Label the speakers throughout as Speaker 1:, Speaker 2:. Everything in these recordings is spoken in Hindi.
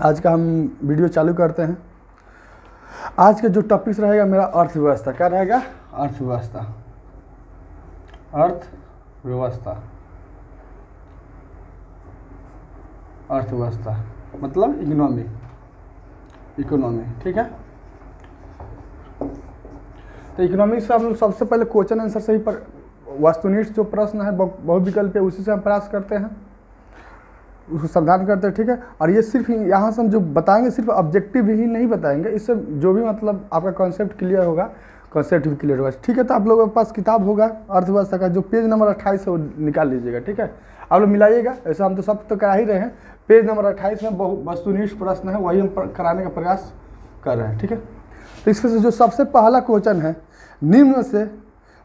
Speaker 1: आज का हम वीडियो चालू करते हैं। आज का जो टॉपिक्स रहेगा मेरा अर्थव्यवस्था। क्या रहेगा? अर्थव्यवस्था। अर्थव्यवस्था, अर्थव्यवस्था मतलब इकोनॉमी, इकोनॉमी। ठीक है, तो इकोनॉमिक्स से हम लोग सबसे पहले क्वेश्चन आंसर से ही पर वस्तुनिष्ठ जो प्रश्न है बहुविकल्प है उसी से हम प्रयास करते हैं, उसको समाधान करते हैं। ठीक है, और ये सिर्फ यहाँ से हम जो बताएंगे सिर्फ ऑब्जेक्टिव ही नहीं बताएंगे, इससे जो भी मतलब आपका कॉन्सेप्ट क्लियर होगा, कॉन्सेप्ट भी क्लियर होगा। ठीक है, तो आप लोगों के पास किताब होगा अर्थव्यवस्था का, जो पेज नंबर 28 है वो निकाल लीजिएगा। ठीक है, आप लोग मिलाइएगा। ऐसा हम तो सब तो करा ही रहे हैं। पेज नंबर 28 में वस्तुनिष्ठ प्रश्न है, वही हम कराने का प्रयास कर रहे हैं। ठीक है, तो इसमें से जो सबसे पहला क्वेश्चन है, निम्न में से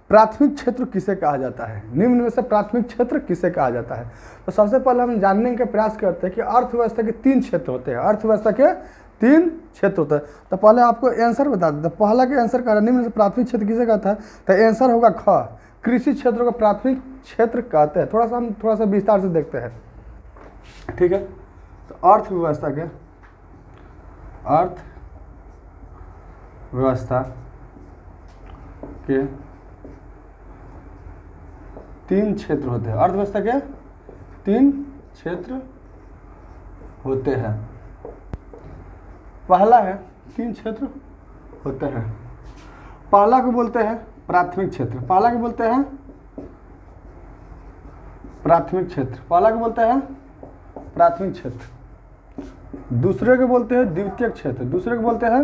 Speaker 1: प्राथमिक क्षेत्र किसे कहा जाता है? निम्न में से प्राथमिक क्षेत्र किसे कहा जाता है? तो सबसे पहले हम जानने का प्रयास करते हैं कि अर्थव्यवस्था के 3 क्षेत्र होते हैं। अर्थव्यवस्था के 3 क्षेत्र होते हैं। तो पहले आपको आंसर बता देते हैं। पहला के आंसर का निम्न में से प्राथमिक क्षेत्र किसे कहता है? तो आंसर होगा ख, कृषि क्षेत्र को प्राथमिक क्षेत्र कहते हैं। हम थोड़ा सा विस्तार से देखते हैं। ठीक है, तो अर्थव्यवस्था के 3 क्षेत्र होते हैं। अर्थव्यवस्था के 3 क्षेत्र होते हैं। पहला है 3 क्षेत्र होते हैं। पहला को बोलते हैं प्राथमिक क्षेत्र। पहला को बोलते हैं प्राथमिक क्षेत्र। पहला को बोलते हैं प्राथमिक क्षेत्र। दूसरे को बोलते हैं द्वितीयक क्षेत्र। दूसरे को बोलते हैं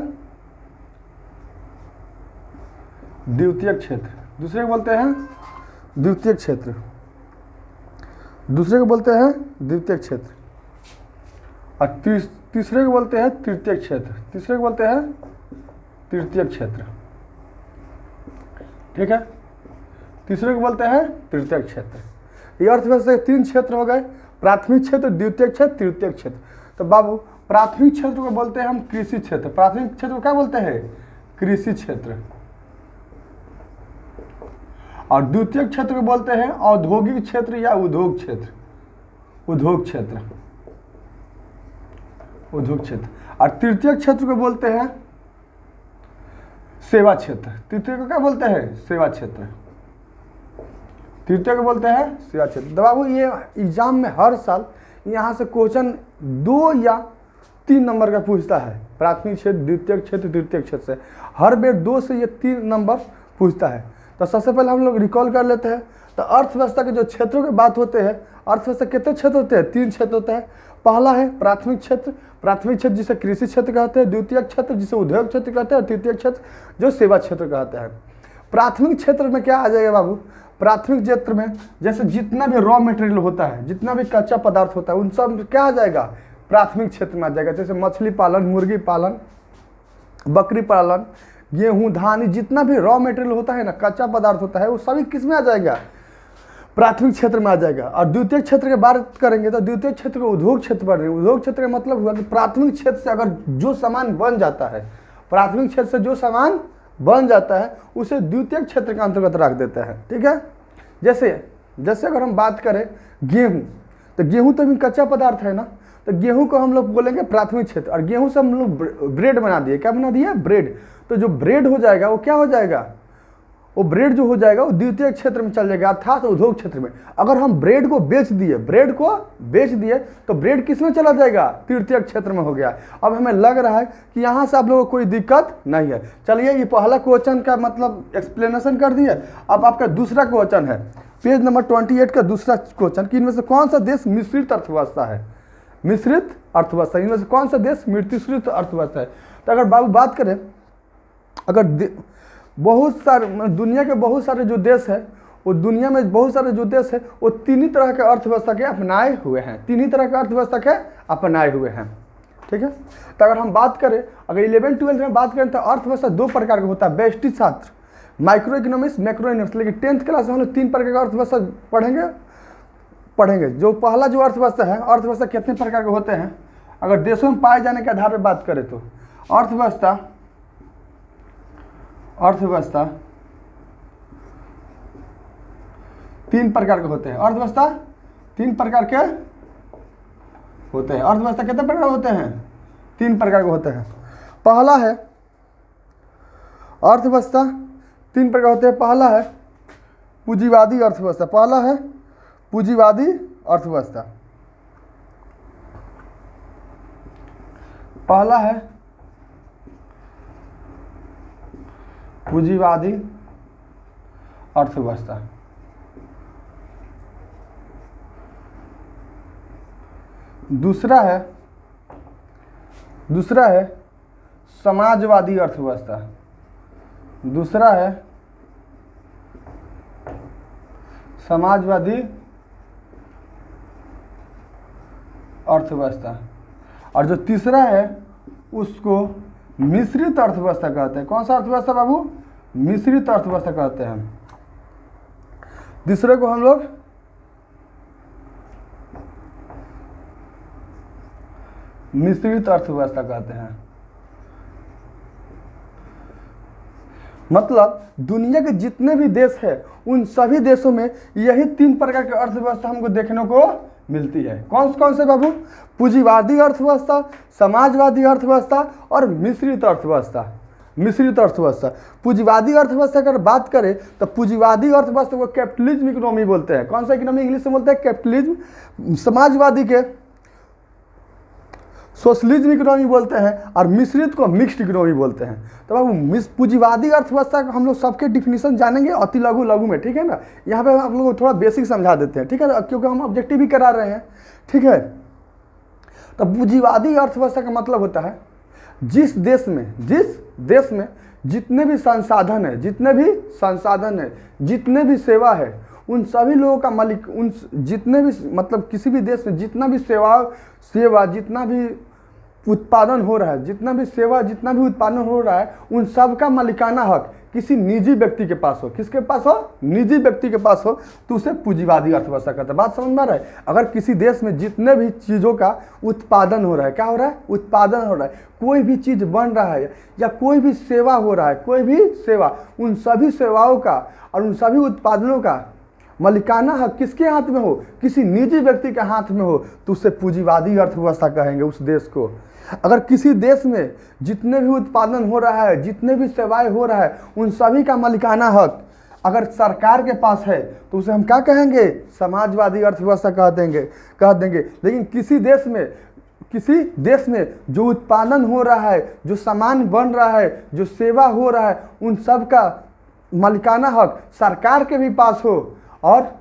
Speaker 1: द्वितीयक क्षेत्र। दूसरे को बोलते हैं द्वितीयक क्षेत्र। दूसरे को बोलते हैं द्वितीयक क्षेत्र। और तीसरे को बोलते हैं तृतीयक क्षेत्र। तीसरे को बोलते हैं तृतीयक क्षेत्र। ठीक है, तीसरे को बोलते हैं तृतीयक क्षेत्र। ये अर्थव्यवस्था के 3 क्षेत्र हो गए, प्राथमिक क्षेत्र, द्वितीयक क्षेत्र, तृतीयक क्षेत्र। तो बाबू, प्राथमिक क्षेत्र को बोलते हैं हम कृषि क्षेत्र। प्राथमिक क्षेत्र को क्या बोलते हैं? कृषि क्षेत्र। और द्वितीयक क्षेत्र को बोलते हैं औद्योगिक क्षेत्र या उद्योग क्षेत्र। उद्योग क्षेत्र, उद्योग क्षेत्र। और तृतीयक क्षेत्र को बोलते हैं सेवा क्षेत्र। तृतीय को क्या बोलते हैं? सेवा क्षेत्र। तृतीय को बोलते हैं सेवा क्षेत्र। तो बाबू, ये एग्जाम में हर साल यहाँ से क्वेश्चन 2 या 3 नंबर का पूछता है। प्राथमिक क्षेत्र, द्वितीयक क्षेत्र, तृतीयक क्षेत्र से हर बेर 2 से ये 3 नंबर पूछता है। तो सबसे पहले हम लोग रिकॉल कर लेते हैं। तो अर्थव्यवस्था के जो क्षेत्रों की बात होते हैं, अर्थव्यवस्था कितने क्षेत्र होते हैं? 3 क्षेत्र होते हैं। पहला है प्राथमिक क्षेत्र। प्राथमिक क्षेत्र जिसे कृषि क्षेत्र कहते हैं, द्वितीयक क्षेत्र जिसे उद्योग क्षेत्र कहते हैं, और तृतीयक क्षेत्र जो सेवा क्षेत्र कहते हैं। प्राथमिक क्षेत्र में क्या आ जाएगा बाबू? प्राथमिक क्षेत्र में जैसे जितना भी रॉ मटेरियल होता है, जितना भी कच्चा पदार्थ होता है, उन सब क्या आ जाएगा? प्राथमिक क्षेत्र में आ जाएगा। जैसे मछली पालन, मुर्गी पालन, बकरी पालन, गेहूं, धान, जितना भी रॉ मटेरियल होता है ना, कच्चा पदार्थ होता है, वो सभी किस में आ जाएगा? प्राथमिक क्षेत्र में आ जाएगा। और द्वितीय क्षेत्र की बात करेंगे तो द्वितीय क्षेत्र को उद्योग क्षेत्र पर, उद्योग क्षेत्र का मतलब हुआ कि प्राथमिक क्षेत्र से अगर जो सामान बन जाता है, प्राथमिक क्षेत्र से जो सामान बन जाता है उसे द्वितीय क्षेत्र के अंतर्गत रख देते हैं। ठीक है, जैसे अगर हम बात करें गेहूं, तो गेहूं तो भी कच्चा पदार्थ है ना, तो गेहूं को हम लोग बोलेंगे प्राथमिक क्षेत्र। और गेहूं से हम लोग ब्रेड बना दिए। क्या बना दिए? ब्रेड। तो जो ब्रेड हो जाएगा वो क्या हो जाएगा? वो ब्रेड जो हो जाएगा वो द्वितीय क्षेत्र में चल जाएगा, अर्थात उद्योग क्षेत्र में। अगर हम ब्रेड को बेच दिए तो ब्रेड किस में चला जाएगा? तृतीय क्षेत्र में हो गया। अब हमें लग रहा है कि यहाँ से आप लोगों को कोई दिक्कत नहीं है। चलिए, ये पहला क्वेश्चन का मतलब एक्सप्लेनेशन कर दिए। अब आपका दूसरा क्वेश्चन है पेज नंबर 28 का दूसरा क्वेश्चन कि इनमें से कौन सा देश मिश्रित अर्थव्यवस्था है? मिश्रित अर्थव्यवस्था, इनमें से कौन सा देश मिश्रित अर्थव्यवस्था है? तो अगर बाबू बात करें, अगर बहुत सारे दुनिया के बहुत सारे जो देश है, वो दुनिया में बहुत सारे जो देश है वो 3 ही तरह के अर्थव्यवस्था के अपनाए हुए हैं। 3 ही तरह के अर्थव्यवस्था के अपनाए हुए हैं। ठीक है, तो अगर हम बात करें, अगर 11-12 में बात करें तो अर्थव्यवस्था 2 प्रकार का होता है। बेस्टी छात्र माइक्रो इकोनॉमिक्स, मैक्रो इकोनॉमिक्स। लेकिन 10th क्लास में हम लोग 3 प्रकार का अर्थव्यवस्था पढ़ेंगे। जो पहला जो अर्थव्यवस्था है, अर्थव्यवस्था कितने प्रकार के होते हैं? अगर देशों में पाए जाने के आधार पर बात करें तो अर्थव्यवस्था 3 प्रकार के होते हैं। अर्थव्यवस्था 3 प्रकार के होते हैं। अर्थव्यवस्था कितने प्रकार होते हैं? तीन प्रकार के होते हैं। पहला है अर्थव्यवस्था, तीन प्रकार होते हैं। पहला है पूंजीवादी अर्थव्यवस्था, पहला है पूंजीवादी अर्थव्यवस्था, पहला है पूंजीवादी अर्थव्यवस्था। दूसरा है समाजवादी अर्थव्यवस्था, दूसरा है समाजवादी अर्थव्यवस्था, और जो तीसरा है उसको मिश्रित अर्थव्यवस्था कहते हैं। कौन सा अर्थव्यवस्था बाबू? मिश्रित अर्थव्यवस्था कहते हैं। तीसरे को हम लोग मिश्रित अर्थव्यवस्था कहते हैं। मतलब दुनिया के जितने भी देश हैं उन सभी देशों में यही तीन प्रकार की अर्थव्यवस्था हमको देखने को मिलती है। कौन कौन से बाबू? पूंजीवादी अर्थव्यवस्था, समाजवादी अर्थव्यवस्था और मिश्रित अर्थव्यवस्था। मिश्रित अर्थव्यवस्था, पूंजीवादी अर्थव्यवस्था अगर बात करें तो पूंजीवादी अर्थव्यवस्था को कैपिटलिज्म इकोनॉमी बोलते हैं। कौन सा इकोनॉमी इंग्लिश में बोलते हैं? कैपिटलिज्म। समाजवादी के सोशलिज्म इकोनॉमी बोलते हैं और मिश्रित को मिक्स्ड इकोनॉमी बोलते हैं। तो बाबू पूंजीवादी अर्थव्यवस्था का हम लोग सबके डिफिनीशन जानेंगे अति लघु लघु में, ठीक है ना। यहाँ पे आप लोगों को थोड़ा बेसिक समझा देते हैं, ठीक है ना, क्योंकि हम ऑब्जेक्टिव भी करा रहे हैं, ठीक है। तो पूंजीवादी अर्थव्यवस्था का मतलब होता है जिस देश में जितने भी संसाधन है, जितने भी सेवा है, उन सभी लोगों का मालिक, उन जितने भी मतलब किसी भी देश में जितना भी सेवा जितना भी उत्पादन हो रहा है, जितना भी उत्पादन हो रहा है, उन सब का मालिकाना हक किसी निजी व्यक्ति के पास हो। किसके पास हो? निजी व्यक्ति के पास हो, तो उसे पूंजीवादी अर्थव्यवस्था कहते हैं। बात समझ में आ रहा है? अगर किसी देश में जितने भी चीज़ों का उत्पादन हो रहा है, क्या हो रहा है? उत्पादन हो रहा है, कोई भी चीज़ बन रहा है या कोई भी सेवा हो रहा है, कोई भी सेवा, उन सभी सेवाओं का और उन सभी उत्पादनों का मालिकाना हक किसके हाथ में हो? किसी निजी व्यक्ति के हाथ में हो, तो उसे पूंजीवादी अर्थव्यवस्था कहेंगे उस देश को। अगर किसी देश में जितने भी उत्पादन हो रहा है, जितने भी सेवाएं हो रहा है, उन सभी का मालिकाना हक अगर सरकार के पास है, तो उसे हम क्या कहेंगे? समाजवादी अर्थव्यवस्था कह देंगे। लेकिन किसी देश में जो उत्पादन हो रहा है, जो सामान बन रहा है, जो सेवा हो रहा है, उन सब का मालिकाना हक सरकार के भी पास हो और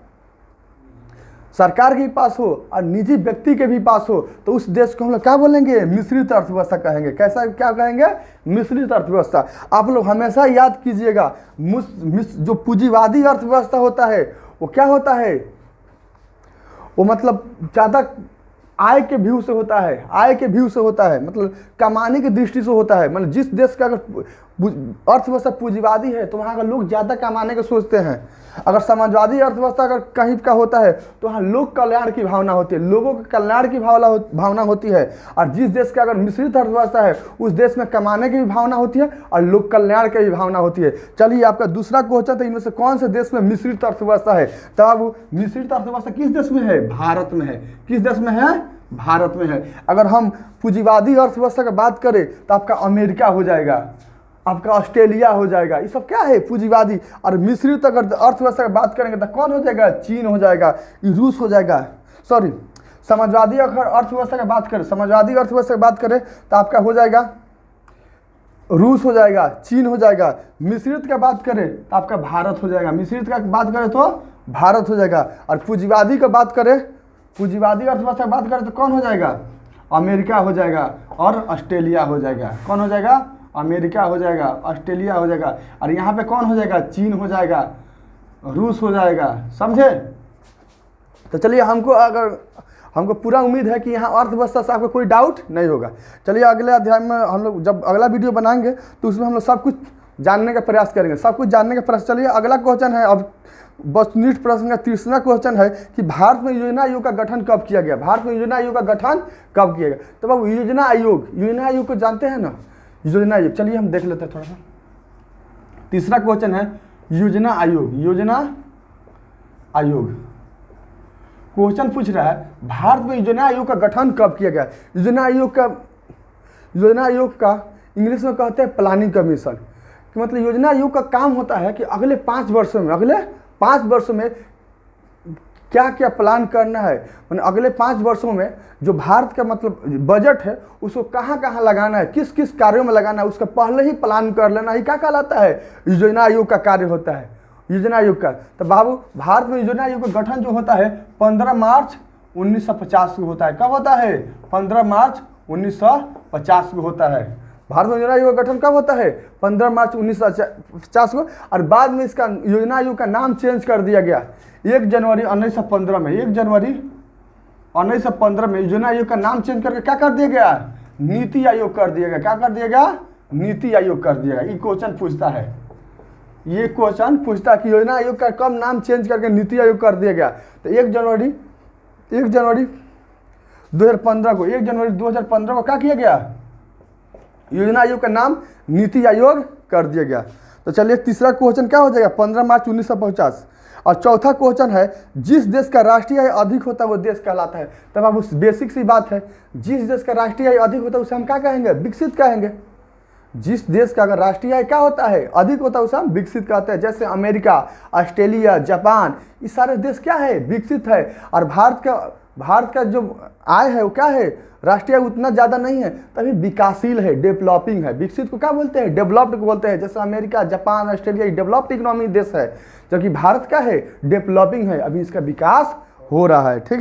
Speaker 1: निजी व्यक्ति के भी पास हो, तो उस देश को हम लोग क्या बोलेंगे? मिश्रित अर्थव्यवस्था कहेंगे। कैसा क्या कहेंगे? मिश्रित अर्थव्यवस्था। आप लोग हमेशा याद कीजिएगा, जो पूंजीवादी अर्थव्यवस्था होता है वो क्या होता है? वो मतलब ज़्यादा आय के व्यू से होता है, मतलब कमाने की दृष्टि से होता है। मतलब जिस देश का अगर अर्थव्यवस्था पूंजीवादी है तो वहाँ का लोग ज़्यादा कमाने के सोचते हैं। अगर समाजवादी अर्थव्यवस्था अगर कहीं का होता है तो वहाँ लोक कल्याण की भावना होती है, लोगों के कल्याण की भावना होती है। और जिस देश का अगर मिश्रित अर्थव्यवस्था है उस देश में कमाने की भी भावना होती है और लोक कल्याण की भी भावना होती है। चलिए, आपका दूसरा क्वेश्चन था, इनमें से कौन से देश में मिश्रित अर्थव्यवस्था है? तब मिश्रित अर्थव्यवस्था किस देश में है? भारत में है। किस देश में है? भारत में है। अगर हम पूंजीवादी अर्थव्यवस्था की बात करें तो आपका अमेरिका हो जाएगा, आपका ऑस्ट्रेलिया हो जाएगा, ये सब क्या है? पूंजीवादी। और मिश्रित अगर अर्थव्यवस्था की बात करेंगे तो कौन हो जाएगा? चीन हो जाएगा, रूस हो जाएगा। सॉरी, समाजवादी अर्थव्यवस्था की बात करें तो आपका हो जाएगा रूस हो जाएगा, चीन हो जाएगा। मिश्रित का बात करें तो आपका भारत हो जाएगा। मिश्रित का बात करें तो भारत हो जाएगा। और पूंजीवादी अर्थव्यवस्था की बात करें तो कौन हो जाएगा? अमेरिका हो जाएगा और ऑस्ट्रेलिया हो जाएगा। कौन हो जाएगा? अमेरिका हो जाएगा, ऑस्ट्रेलिया हो जाएगा। और यहाँ पे कौन हो जाएगा? चीन हो जाएगा, रूस हो जाएगा। समझे? तो चलिए, हमको पूरा उम्मीद है कि यहाँ अर्थव्यवस्था से आपको कोई डाउट नहीं होगा। चलिए, अगले अध्याय में हम लोग जब अगला वीडियो बनाएंगे तो उसमें हम लोग सब कुछ जानने का प्रयास करेंगे, चलिए, अगला क्वेश्चन है, अब वस्तुनिष्ठ प्रश्न का तीसरा क्वेश्चन है कि भारत में योजना आयोग का गठन कब किया गया? तो बाबू योजना आयोग को जानते हैं ना? योजना आयोग, चलिए हम देख लेते हैं थोड़ा सा। तीसरा क्वेश्चन है योजना आयोग। क्वेश्चन पूछ रहा है भारत में योजना आयोग का गठन कब किया गया? योजना आयोग का इंग्लिश में कहते हैं प्लानिंग कमीशन, कि मतलब योजना आयोग का काम होता है कि अगले 5 वर्षों में क्या क्या प्लान करना है, मतलब अगले 5 वर्षों में जो भारत का मतलब बजट है उसको कहाँ कहाँ लगाना है, किस किस कार्यों में लगाना है, उसका पहले ही प्लान कर लेना ही क्या कहलाता है, योजना आयोग का कार्य होता है। योजना आयोग का तो बाबू भारत में योजना आयोग का गठन जो होता है 15 मार्च 1950 को होता है। कब होता है? 15 मार्च 1950 को होता है। भारत में योजना आयोग का गठन कब होता है? 15 मार्च 1950 को। और बाद में इसका योजना आयोग का नाम चेंज कर दिया गया 1 जनवरी 1915 में। 1 जनवरी 1915 में योजना आयोग का नाम चेंज करके क्या कर दिया गया? नीति आयोग कर दिया गया। क्या कर दिया गया? नीति आयोग कर दिया गया। ये क्वेश्चन पूछता है, ये क्वेश्चन पूछता है कि योजना आयोग का कब नाम चेंज करके नीति आयोग कर दिया गया। तो 1 जनवरी 2015 को, 1 जनवरी 2015 को क्या किया गया? योजना आयोग का नाम नीति आयोग कर दिया गया। तो चलिए तीसरा क्वेश्चन क्या हो जाएगा? 15 मार्च 1950। और चौथा क्वेश्चन है, जिस देश का राष्ट्रीय आय अधिक होता है वो देश कहलाता है। तब अब उस बेसिक सी बात है, जिस देश का राष्ट्रीय आय अधिक होता है उसे हम क्या कहेंगे? विकसित कहेंगे। जिस देश का अगर राष्ट्रीय आय क्या होता है? अधिक होता है, उसे हम विकसित कहते हैं। जैसे अमेरिका, ऑस्ट्रेलिया, जापान, ये सारे देश क्या है? विकसित है। और भारत का जो आय है वो क्या है? राष्ट्रीय आय उतना ज़्यादा नहीं है, तभी विकासशील है, डेवलपिंग है। विकसित को क्या बोलते हैं? डेवलप्ड को बोलते हैं। जैसे अमेरिका, जापान, ऑस्ट्रेलिया ये डेवलप्ड इकोनॉमी देश है, जबकि भारत क्या है? डेवलपिंग है, अभी इसका विकास हो रहा है। ठीक है।